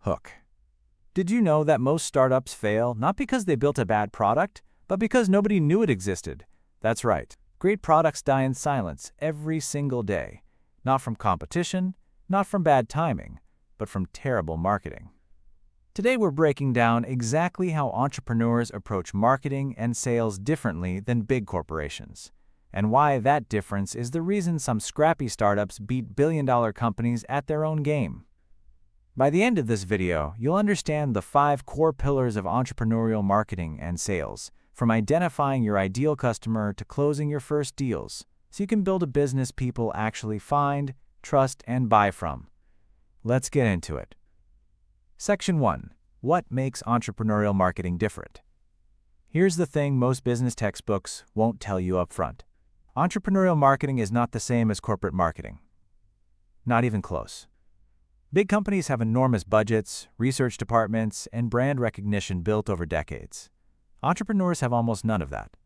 Hook. Did you know that most startups fail not because they built a bad product, but because nobody knew it existed? That's right. Great products die in silence every single day. Not from competition, not from bad timing, but from terrible marketing. Today we're breaking down exactly how entrepreneurs approach marketing and sales differently than big corporations, and why that difference is the reason some scrappy startups beat billion-dollar companies at their own game. By the end of this video, you'll understand the 5 core pillars of entrepreneurial marketing and sales, from identifying your ideal customer to closing your first deals, so you can build a business people actually find, trust, and buy from. Let's get into it. Section 1. What makes entrepreneurial marketing different? Here's the thing most business textbooks won't tell you up front. Entrepreneurial marketing is not the same as corporate marketing. Not even close. Big companies have enormous budgets, research departments, and brand recognition built over decades. Entrepreneurs have almost none of that.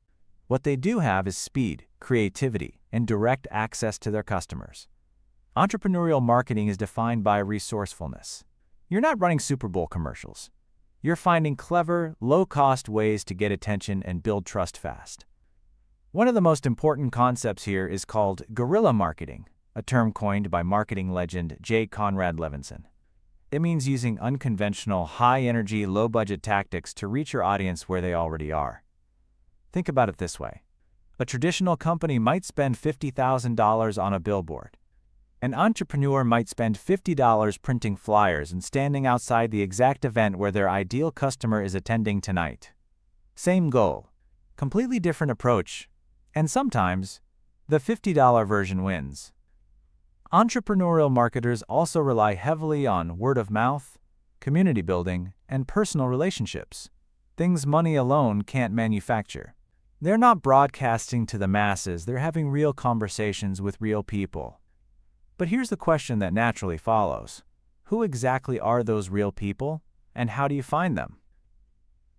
What they do have is speed, creativity, and direct access to their customers. Entrepreneurial marketing is defined by resourcefulness. You're not running Super Bowl commercials. You're finding clever, low-cost ways to get attention and build trust fast. One of the most important concepts here is called guerrilla marketing, a term coined by marketing legend J. Conrad Levinson. It means using unconventional, high-energy, low-budget tactics to reach your audience where they already are. Think about it this way. A traditional company might spend $50,000 on a billboard. An entrepreneur might spend $50 printing flyers and standing outside the exact event where their ideal customer is attending tonight. Same goal, completely different approach, and sometimes the $50 version wins. Entrepreneurial marketers also rely heavily on word of mouth, community building, and personal relationships, things money alone can't manufacture. They're not broadcasting to the masses, they're having real conversations with real people. But here's the question that naturally follows. Who exactly are those real people, and how do you find them?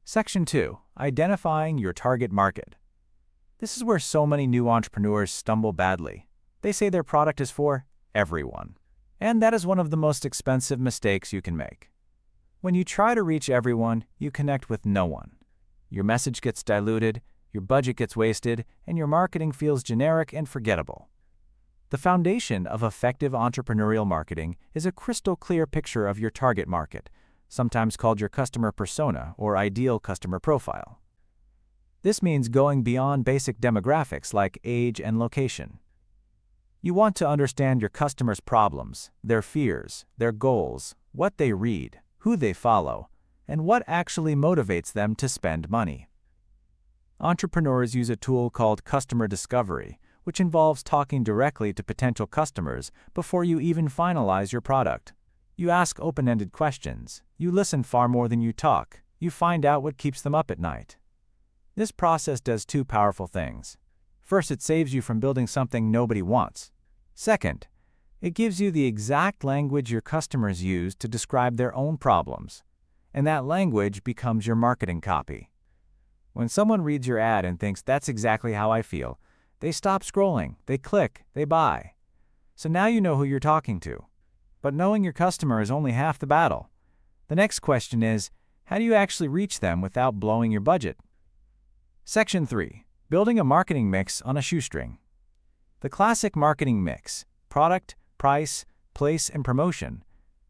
Section 2. Identifying your target market. This is where so many new entrepreneurs stumble badly. They say their product is for everyone. And that is one of the most expensive mistakes you can make. When you try to reach everyone, you connect with no one. Your message gets diluted, your budget gets wasted, and your marketing feels generic and forgettable. The foundation of effective entrepreneurial marketing is a crystal clear picture of your target market, sometimes called your customer persona or ideal customer profile. This means going beyond basic demographics like age and location. You want to understand your customers' problems, their fears, their goals, what they read, who they follow, and what actually motivates them to spend money. Entrepreneurs use a tool called customer discovery, which involves talking directly to potential customers before you even finalize your product. You ask open-ended questions, you listen far more than you talk, you find out what keeps them up at night. This process does 2 powerful things. First, it saves you from building something nobody wants. Second, it gives you the exact language your customers use to describe their own problems, and that language becomes your marketing copy. When someone reads your ad and thinks that's exactly how I feel, they stop scrolling, they click, they buy. So now you know who you're talking to. But knowing your customer is only half the battle. The next question is, how do you actually reach them without blowing your budget? Section 3. Building a marketing mix on a shoestring. The classic marketing mix, product, price, place, and promotion,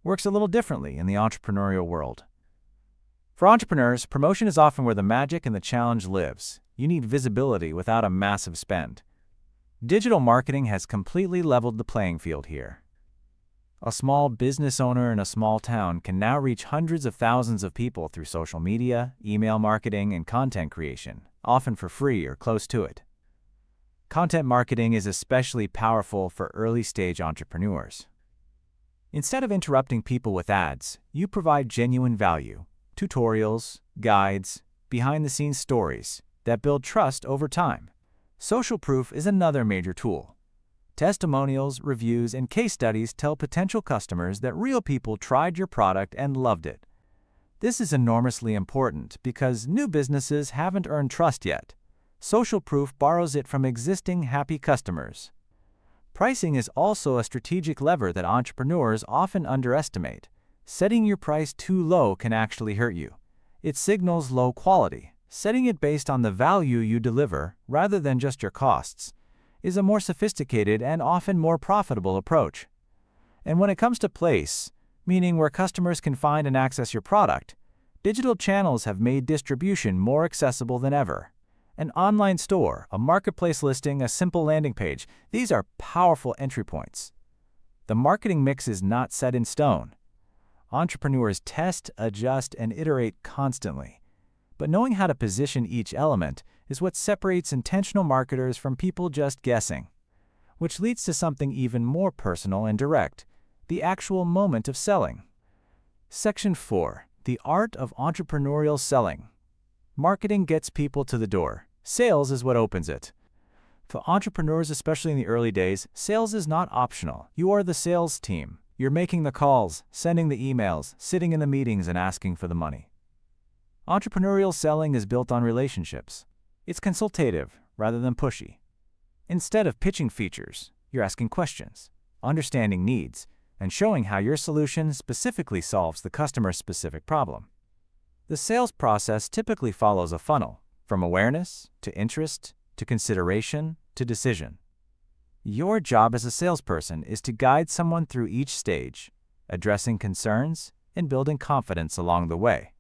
works a little differently in the entrepreneurial world. For entrepreneurs, promotion is often where the magic and the challenge lives. You need visibility without a massive spend. Digital marketing has completely leveled the playing field here. A small business owner in a small town can now reach hundreds of thousands of people through social media, email marketing, and content creation, often for free or close to it. Content marketing is especially powerful for early-stage entrepreneurs. Instead of interrupting people with ads, you provide genuine value, tutorials, guides, behind-the-scenes stories that build trust over time. Social proof is another major tool. Testimonials, reviews, and case studies tell potential customers that real people tried your product and loved it. This is enormously important because new businesses haven't earned trust yet. Social proof borrows it from existing happy customers. Pricing is also a strategic lever that entrepreneurs often underestimate. Setting your price too low can actually hurt you. It signals low quality. Setting it based on the value you deliver, rather than just your costs, is a more sophisticated and often more profitable approach. And when it comes to place, meaning where customers can find and access your product, digital channels have made distribution more accessible than ever. An online store, a marketplace listing, a simple landing page, these are powerful entry points. The marketing mix is not set in stone. Entrepreneurs test, adjust, and iterate constantly. But knowing how to position each element is what separates intentional marketers from people just guessing, which leads to something even more personal and direct: the actual moment of selling. Section 4. The Art of Entrepreneurial Selling. Marketing gets people to the door. Sales is what opens it. For entrepreneurs, especially in the early days, sales is not optional. You are the sales team. You're making the calls, sending the emails, sitting in the meetings, and asking for the money. Entrepreneurial selling is built on relationships. It's consultative rather than pushy. Instead of pitching features, you're asking questions, understanding needs, and showing how your solution specifically solves the customer's specific problem. The sales process typically follows a funnel, from awareness to interest to consideration to decision. Your job as a salesperson is to guide someone through each stage, addressing concerns and building confidence along the way.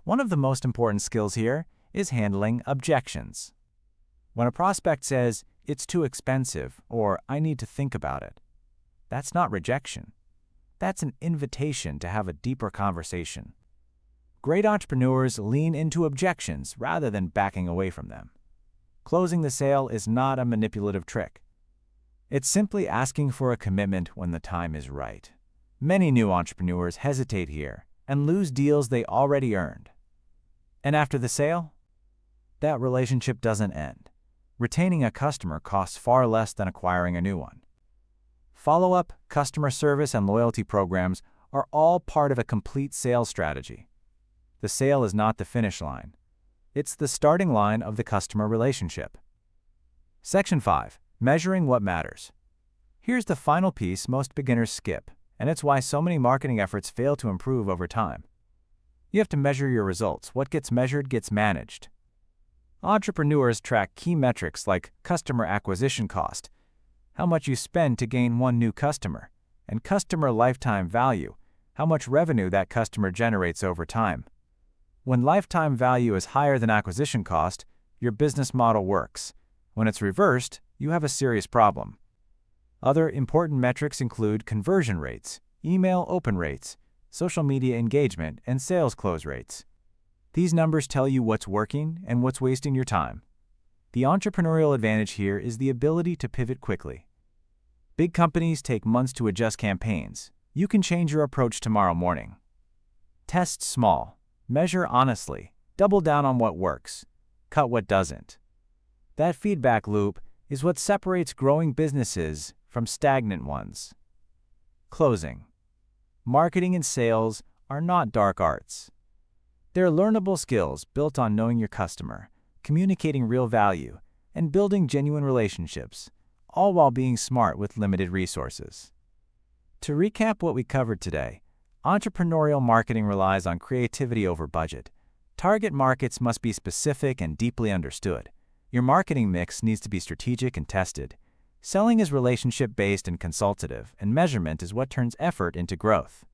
One of the most important skills here is handling objections. When a prospect says, "It's too expensive," or "I need to think about it," that's not rejection. That's an invitation to have a deeper conversation. Great entrepreneurs lean into objections rather than backing away from them. Closing the sale is not a manipulative trick. It's simply asking for a commitment when the time is right. Many new entrepreneurs hesitate here and lose deals they already earned. And after the sale, that relationship doesn't end. Retaining a customer costs far less than acquiring a new one. Follow-up, customer service, and loyalty programs are all part of a complete sales strategy. The sale is not the finish line. It's the starting line of the customer relationship. Section 5. Measuring what matters. Here's the final piece most beginners skip, and it's why so many marketing efforts fail to improve over time. You have to measure your results. What gets measured gets managed. Entrepreneurs track key metrics like customer acquisition cost, how much you spend to gain one new customer, and customer lifetime value, how much revenue that customer generates over time. When lifetime value is higher than acquisition cost, your business model works. When it's reversed, you have a serious problem. Other important metrics include conversion rates, email open rates, social media engagement, and sales close rates. These numbers tell you what's working and what's wasting your time. The entrepreneurial advantage here is the ability to pivot quickly. Big companies take months to adjust campaigns. You can change your approach tomorrow morning. Test small. Measure honestly. Double down on what works. Cut what doesn't. That feedback loop is what separates growing businesses from stagnant ones. Closing. Marketing and sales are not dark arts. They're learnable skills built on knowing your customer, communicating real value, and building genuine relationships, all while being smart with limited resources. To recap what we covered today, entrepreneurial marketing relies on creativity over budget. Target markets must be specific and deeply understood. Your marketing mix needs to be strategic and tested. Selling is relationship-based and consultative, and measurement is what turns effort into growth.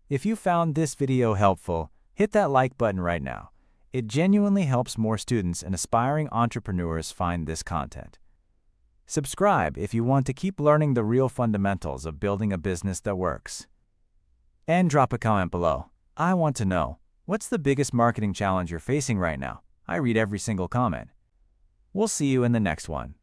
If you found this video helpful, hit that like button right now. It genuinely helps more students and aspiring entrepreneurs find this content. Subscribe if you want to keep learning the real fundamentals of building a business that works. And drop a comment below. I want to know, what's the biggest marketing challenge you're facing right now? I read every single comment. We'll see you in the next one.